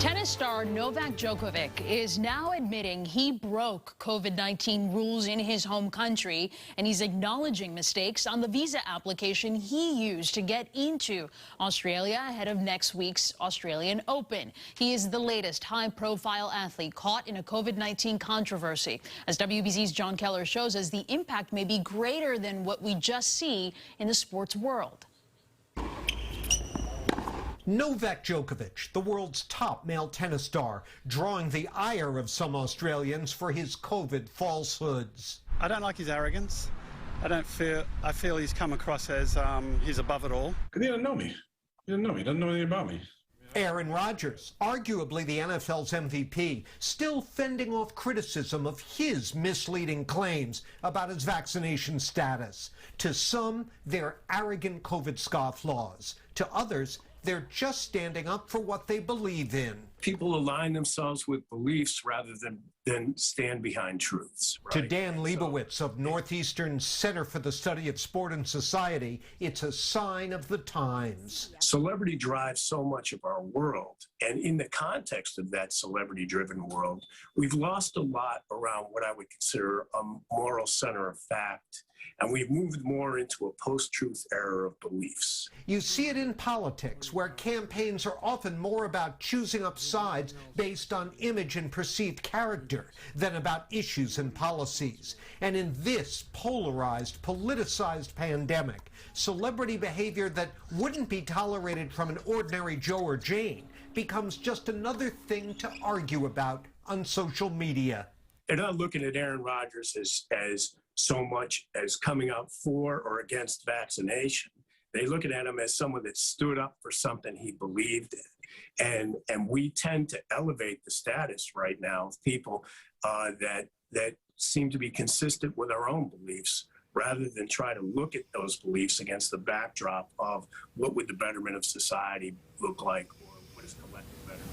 Tennis star Novak Djokovic is now admitting he broke COVID-19 rules in his home country, and he's acknowledging mistakes on the visa application he used to get into Australia ahead of next week's Australian Open. He is the latest high-profile athlete caught in a COVID-19 controversy. As WBZ's John Keller shows us, the impact may be greater than what we just see in the sports world. Novak Djokovic, the world's top male tennis star, drawing the ire of some Australians for his COVID falsehoods. I don't like his arrogance. I feel he's come across as he's above it all. He didn't know me. He doesn't know anything about me. Aaron Rodgers, arguably the NFL's MVP, still fending off criticism of his misleading claims about his vaccination status. To some, they're arrogant COVID scofflaws. To others, they're just standing up for what they believe in. People align themselves with beliefs rather than stand behind truths. Right? To Dan Leibowitz of Northeastern Center for the Study of Sport and Society, it's a sign of the times. Celebrity drives so much of our world. And in the context of that celebrity-driven world, we've lost a lot around what I would consider a moral center of fact. And we've moved more into a post-truth era of beliefs. You see it in politics, where campaigns are often more about choosing up sides based on image and perceived character than about issues and policies. And in this polarized, politicized pandemic, celebrity behavior that wouldn't be tolerated from an ordinary Joe or Jane becomes just another thing to argue about on social media. They're not looking at Aaron Rodgers as so much as coming out for or against vaccination. They look at him as someone that stood up for something he believed in. And we tend to elevate the status right now of people that seem to be consistent with our own beliefs, rather than try to look at those beliefs against the backdrop of what would the betterment of society look like, or what is collective betterment.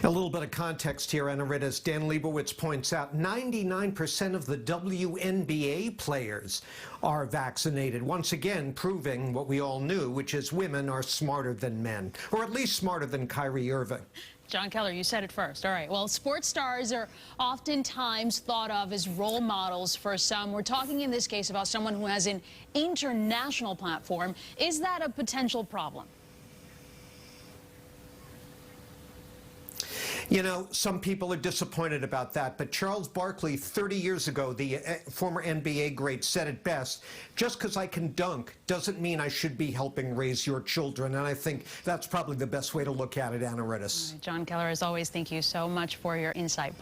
A little bit of context here, Anna Ritt, as Dan Leibowitz points out, 99% of the WNBA players are vaccinated, once again proving what we all knew, which is women are smarter than men, or at least smarter than Kyrie Irving. John Keller, you said it first. All right. Well, sports stars are oftentimes thought of as role models for some. We're talking in this case about someone who has an international platform. Is that a potential problem? You know, some people are disappointed about that, but Charles Barkley, 30 years ago, the former NBA great, said it best: just because I can dunk doesn't mean I should be helping raise your children. And I think that's probably the best way to look at it, Anna Ritt. John Keller, as always, thank you so much for your insight.